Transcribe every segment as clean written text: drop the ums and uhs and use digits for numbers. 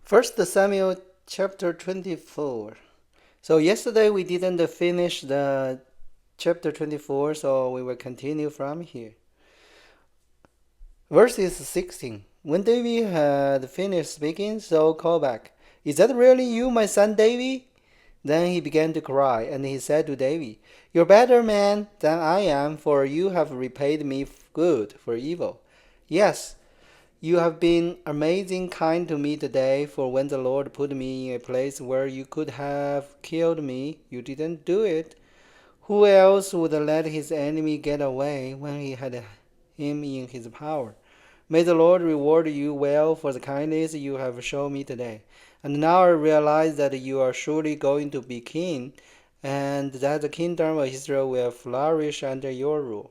First Samuel chapter 24. So yesterday we didn't finish the chapter 24, so we will continue from here. Verses 16. When David had finished speaking, Saul called back, "Is that really you, my son David?" Then he began to cry, and he said to David, "You're a better man than I am, for you have repaid me good for evil. Yes, you have been amazing kind to me today, for when the Lord put me in a place where you could have killed me, you didn't do it. Who else would let his enemy get away when he had him in his power? May the Lord reward you well for the kindness you have shown me today. And now I realize that you are surely going to be king, and that the kingdom of Israel will flourish under your rule.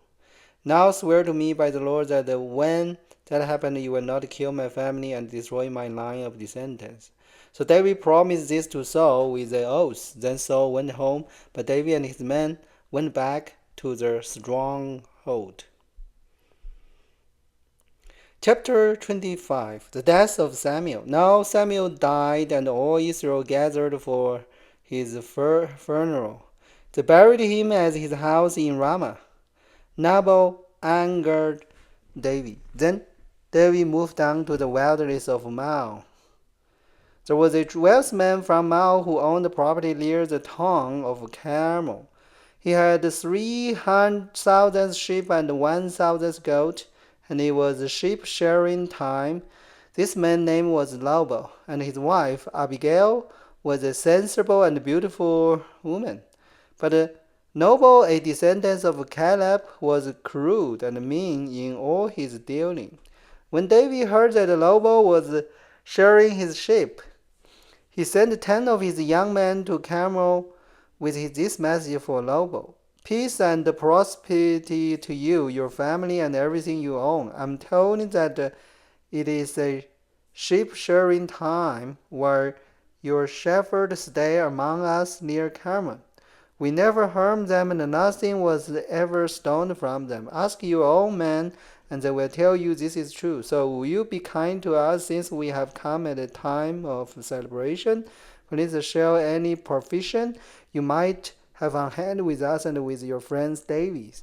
Now swear to me by the Lord that when that happens, you will not kill my family and destroy my line of descendants." So David promised this to Saul with an oath. Then Saul went home, but David and his men went back to their stronghold. Chapter 25. The death of Samuel. Now Samuel died, and all Israel gathered for his funeral. They buried him at his house in Ramah. Nabal angered David. Then David moved down to the wilderness of Maon. There was a wealthy man from Maon who owned property near the town of Carmel. He had 300,000 sheep and 1,000 goats, and it was sheep sharing time. This man's name was Nabal, and his wife Abigail was a sensible and beautiful woman. But Nabal, a descendant of Caleb, was cruel and mean in all his dealing. When David heard that Nabal was shearing his sheep, he sent 10 of his young men to Carmel with this message for Nabal: "Peace and prosperity to you, your family, and everything you own. I'm told that it is a sheep shearing time where your shepherds stay among us near Carmel. We never harmed them, and nothing was ever stolen from them. Ask your own men, and they will tell you this is true. So will you be kind to us, since we have come at a time of celebration? Please share any provision you might have on hand with us and with your friends David."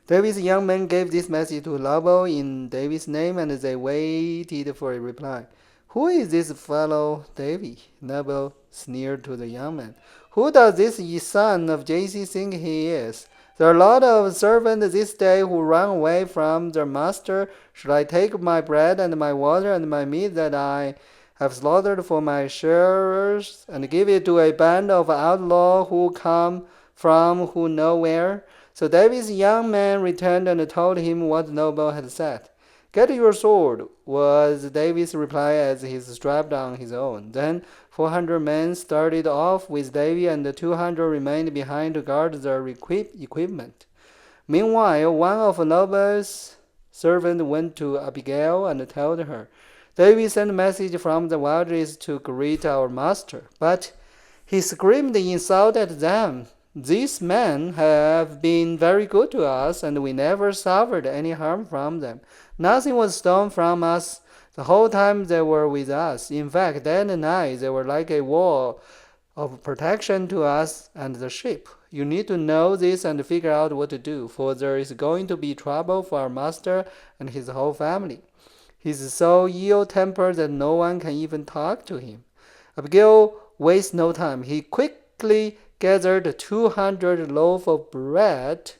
David's young men gave this message to Nabal in David's name, and they waited for a reply. "Who is this fellow David?" Nabal sneered to the young man. "Who does this son of Jesse think he is? There are a lot of servants this day who run away from their master. Should I take my bread and my water and my meat that I have slaughtered for my shearers and give it to a band of outlaws who come from who know where?" So David's young man returned and told him what Nabal had said. "Get your sword," was David's reply as he strapped on his own. Then 400 men started off with David, and 200 remained behind to guard their equipment. Meanwhile, one of Nabal's servants went to Abigail and told her, "David sent a message from the wilderness to greet our master." But he screamed insult at them. "These men have been very good to us, and we never suffered any harm from them. Nothing was stolen from us the whole time they were with us. In fact, day and night they were like a wall of protection to us and the sheep. You need to know this and figure out what to do, for there is going to be trouble for our master and his whole family. He's so ill-tempered that no one can even talk to him." Abigail wasted no time. He quickly gathered 200 loaves of bread,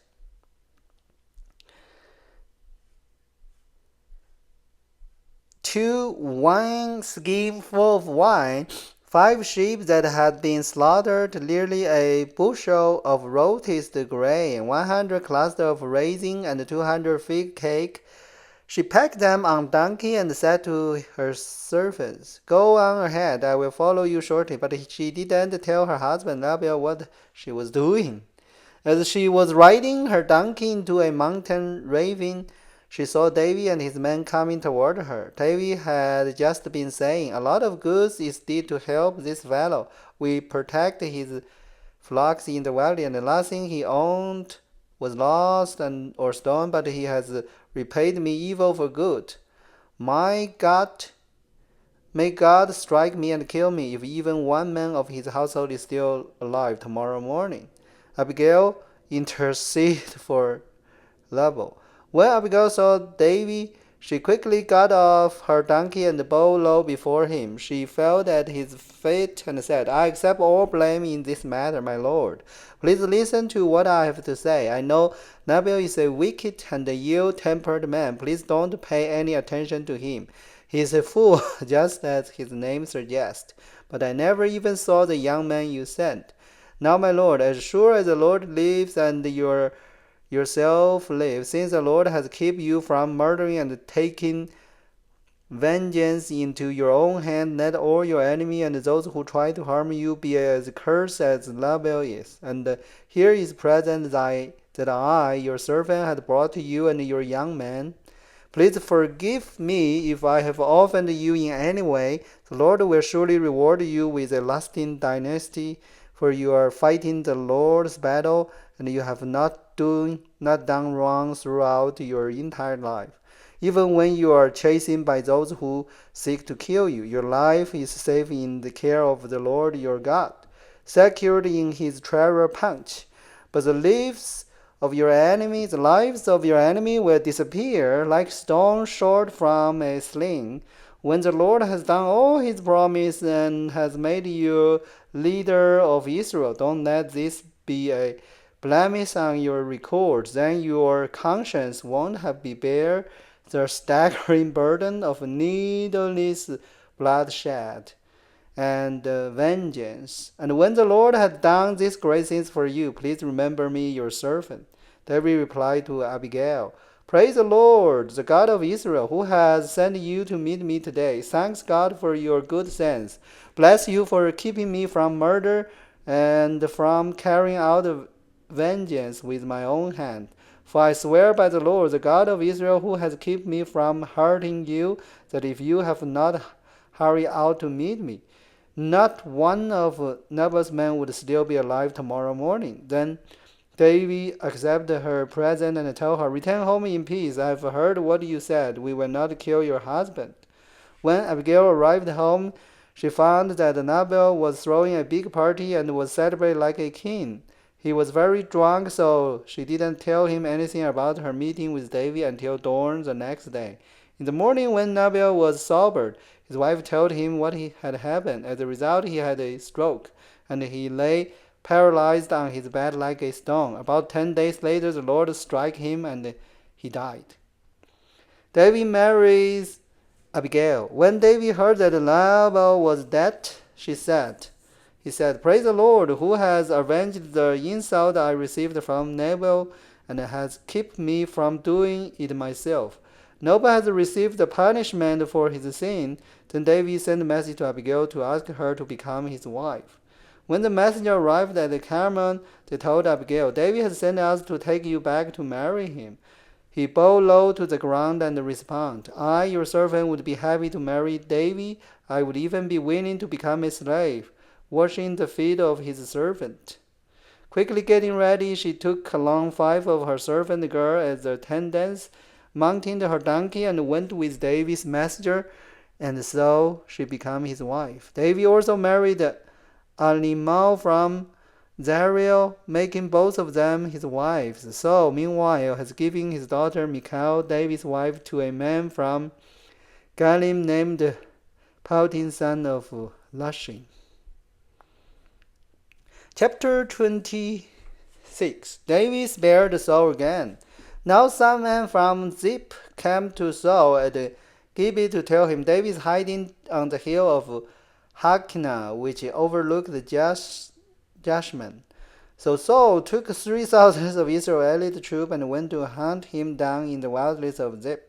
2 wineskins of wine, 5 sheep that had been slaughtered, nearly a bushel of roasted grain, 100 clusters of raisins, and 200 fig cakes. She packed them on a donkey and said to her servants, "Go on ahead, I will follow you shortly." But she didn't tell her husband Nabal what she was doing. As she was riding her donkey into a mountain ravine, she saw David and his men coming toward her. David had just been saying, "A lot of goods is due to help this fellow. We protect his flocks in the valley, and nothing he owned was lost or stolen, but he has repaid me evil for good. My God May God strike me and kill me if even one man of his household is still alive tomorrow morning. Abigail interceded for Nabal. When Abigail saw David, she quickly got off her donkey and bowed low before him. She fell at his feet and said, I accept all blame in this matter, my lord. Please listen to what I have to say. I know Nabal is a wicked and ill-tempered man. Please don't pay any attention to him. He is a fool, just as his name suggests. But I never even saw the young man you sent. Now, my lord, as sure as the Lord lives and yourself live, since the Lord has kept you from murdering and taking vengeance into your own hand, let all your enemies and those who try to harm you be as cursed as Nabal is. And here is present that I, your servant, had brought to you and your young man. Please forgive me if I have offended you in any way. The Lord will surely reward you with a lasting dynasty, for you are fighting the Lord's battle, and you have not done wrong throughout your entire life. Even when you are chased by those who seek to kill you, your life is safe in the care of the Lord your God, secured in his treasure pouch. But the lives of your enemy will disappear like stones shot from a sling. When the Lord has done all his promise and has made you leader of Israel, don't let this be a blemish on your record. Then your conscience won't have to bear the staggering burden of needless bloodshed and vengeance. And when the Lord has done these great things for you, please remember me, your servant. David replied to Abigail, Praise the Lord, the God of Israel, who has sent you to meet me today. Thanks God for your good sense. Bless you for keeping me from murder and from carrying out vengeance with my own hand. For I swear by the Lord, the God of Israel, who has kept me from hurting you, that if you have not hurried out to meet me, not one of Nabal's men would still be alive tomorrow morning. Then David accepted her present and told her, Return home in peace. I have heard what you said. We will not kill your husband. When Abigail arrived home, she found that Nabal was throwing a big party and was celebrating like a king. He was very drunk, so she didn't tell him anything about her meeting with David until dawn the next day. In the morning, when Nabal was sobered, his wife told him what had happened. As a result, he had a stroke, and he lay paralyzed on his bed like a stone. About 10 days later, the Lord struck him, and he died. David marries Abigail. When David heard that Nabal was dead, he said, Praise the Lord, who has avenged the insult I received from Nabal and has kept me from doing it myself. Nabal has received the punishment for his sin. Then David sent a message to Abigail to ask her to become his wife. When the messenger arrived at Carmel, they told Abigail, David has sent us to take you back to marry him. He bowed low to the ground and responded, I, your servant, would be happy to marry David. I would even be willing to become a slave, washing the feet of his servant. Quickly getting ready, she took along 5 of her servant girls as attendants, mounted her donkey, and went with David's messenger, and so she became his wife. David also married Alimal from Zariel, making both of them his wives. Saul, meanwhile, has given his daughter Michal, David's wife, to a man from Galim named Paltin, son of Lashin. Chapter 26. David spared Saul again. Now some men from Ziph came to Saul at Gibeah to tell him, David is hiding on the hill of Hakinah, which overlooked the Jashman. So Saul took 3,000 of Israelite troops and went to hunt him down in the wilderness of Ziph.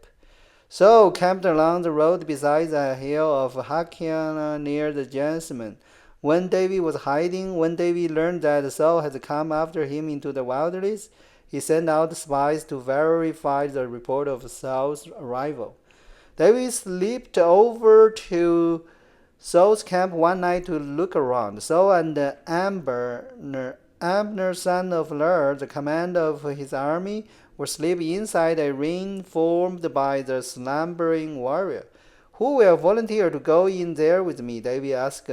Saul camped along the road beside the hill of Hakinah near the Jashman. When David learned that Saul had come after him into the wilderness, he sent out spies to verify the report of Saul's arrival. David slipped over to Saul's camp one night to look around. Saul and Abner, son of Ner, the commander of his army, were sleeping inside a ring formed by the slumbering warrior. Who will volunteer to go in there with me? David asked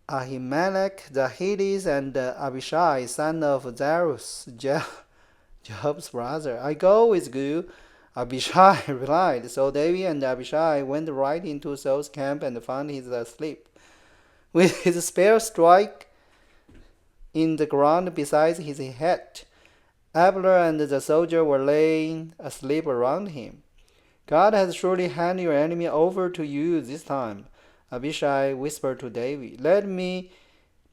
Ahimelech the Hittite and Abishai, son of Zeruiah, Job's brother. I go with you, Abishai replied. So David and Abishai went right into Saul's camp and found him asleep, with his spear struck in the ground beside his head. Abner and the soldier were laying asleep around him. God has surely handed your enemy over to you this time, Abishai whispered to David. Let me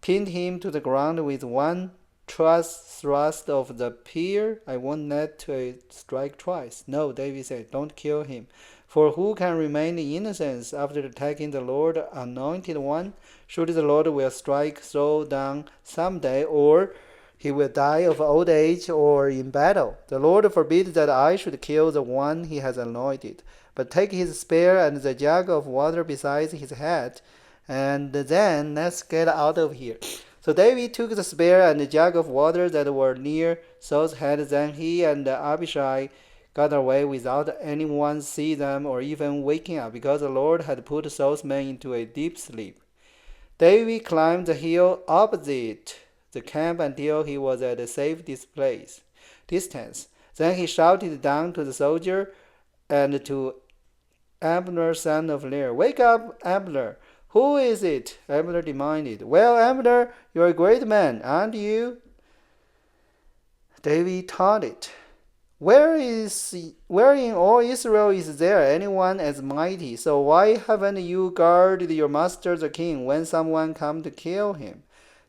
pin him to the ground with one thrust of the spear. I won't let it strike twice. No, David said, don't kill him. For who can remain in innocence after attacking the Lord's anointed one? Surely the Lord will strike Saul down someday, or he will die of old age or in battle. The Lord forbid that I should kill the one he has anointed. But take his spear and the jug of water beside his head, and then let's get out of here. So David took the spear and the jug of water that were near Saul's head. Then he and Abishai got away without anyone see them or even waking up, because the Lord had put Saul's men into a deep sleep. David climbed the hill opposite the camp until he was at a safe distance. Then he shouted down to the soldier and to Abner, son of Ner. Wake up, Abner. Who is it? Abner demanded. Well, Abner, you're a great man, aren't you? David taunted. Where in all Israel is there anyone as mighty? So why haven't you guarded your master the king when someone come to kill him?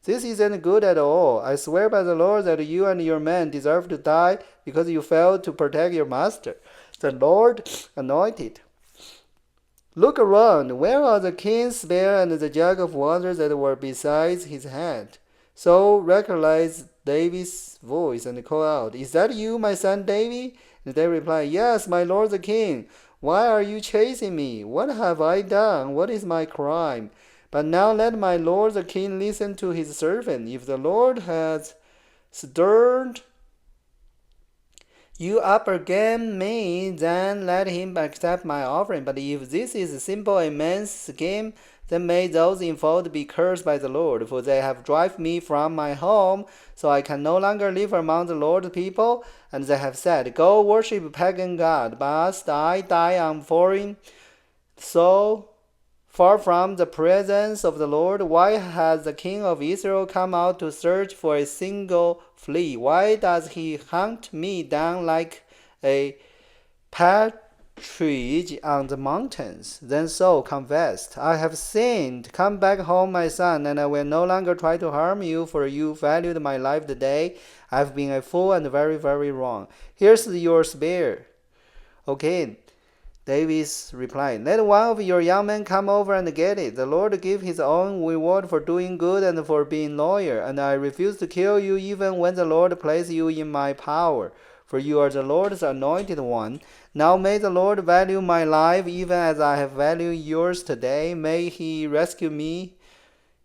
This isn't good at all. I swear by the Lord that you and your men deserve to die because you failed to protect your master, the Lord anointed. Look around. Where are the king's spear and the jug of water that were beside his head? Saul recognized David's voice and called out, Is that you, my son David? And they replied, Yes, my lord the king. Why are you chasing me? What have I done? What is my crime? But now let my lord the king listen to his servant. If the Lord has stirred you up against me, then let him accept my offering. But if this is simple a man's scheme, then may those involved be cursed by the Lord, for they have driven me from my home, so I can no longer live among the Lord's people. And they have said, Go worship pagan God, but I die on foreign soil, far from the presence of the Lord. Why has the king of Israel come out to search for a single flea? Why does he hunt me down like a partridge on the mountains? Then Saul confessed, I have sinned. Come back home, my son, and I will no longer try to harm you, for you valued my life today. I have been a fool and very, very wrong. Here's your spear. Okay. David replied, Let one of your young men come over and get it. The Lord give his own reward for doing good and for being loyal, and I refuse to kill you even when the Lord places you in my power, for you are the Lord's anointed one. Now may the Lord value my life even as I have valued yours today. May he rescue me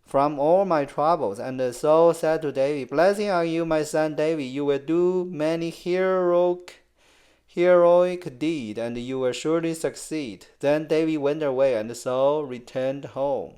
from all my troubles. And Saul said to David, Blessing on you, my son David. You will do many heroic deed, and you will surely succeed. Then David went away, and Saul returned home.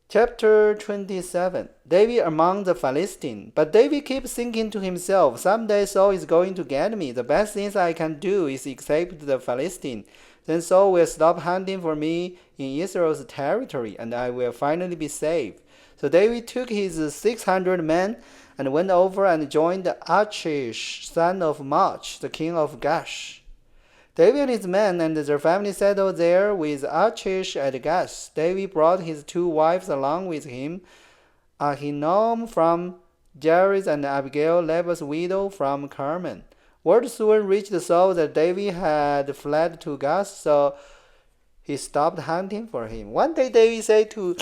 Chapter 27. David among the Philistines. But David keeps thinking to himself, Someday Saul is going to get me. The best thing I can do is escape the Philistines. Then Saul will stop hunting for me in Israel's territory, and I will finally be saved. So David took his 600 men and went over and joined Achish, son of Mach, the king of Gash. David and his men and their family settled there with Achish at Gash. David brought his 2 wives along with him, Ahinoam from Jeriz and Abigail, Nabal's widow, from Carmel. Word soon reached Saul that David had fled to Gash, so he stopped hunting for him. One day David said to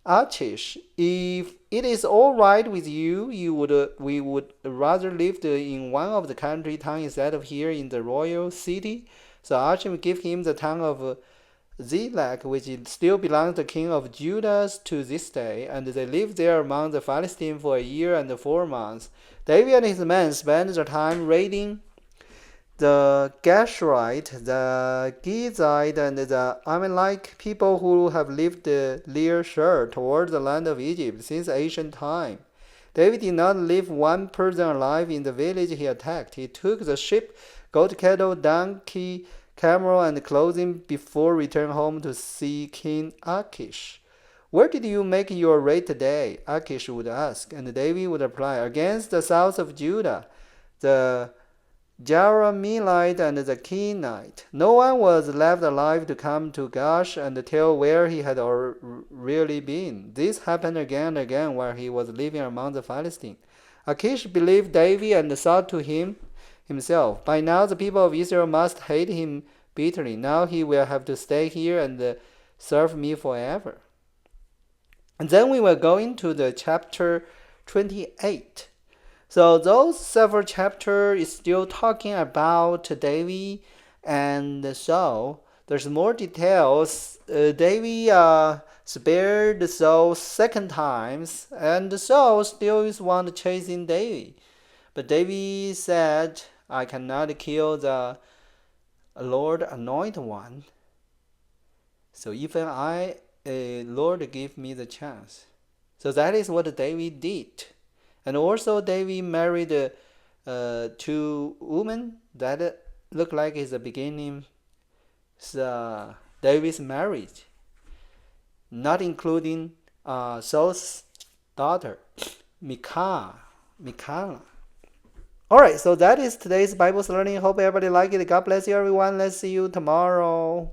Achish, If it is all right with you, we would rather live in one of the country towns instead of here in the royal city. So Achish gave him the town of Ziklag, which still belongs to the king of Judah to this day, and they lived there among the Philistines for a year and 4 months. David and his men spent their time raiding the Geshurite, the Gizite, and the Amalek people who have lived near Shur toward the land of Egypt since ancient time. David did not leave one person alive in the village he attacked. He took the sheep, goat, cattle, donkey, camel, and clothing before returning home to see King Achish. Where did you make your raid today? Achish would ask, and David would reply, against the south of Judah, the Jerahmeelite and the Kenite. No one was left alive to come to Gash and tell where he had really been. This happened again and again while he was living among the Philistines. Achish believed David and thought to himself, by now the people of Israel must hate him bitterly. Now he will have to stay here and serve me forever. And then we will go into the chapter 28. So those several chapters is still talking about David and Saul. There's more details. David spared Saul second times, and Saul still is one chasing David. But David said, I cannot kill the Lord anointed one. So even Lord give me the chance. So that is what David did. And also David married two women. That look like is the beginning of David's marriage, not including Saul's daughter, Michal. Alright, so that is today's Bible learning. Hope everybody like it. God bless you everyone. Let's see you tomorrow.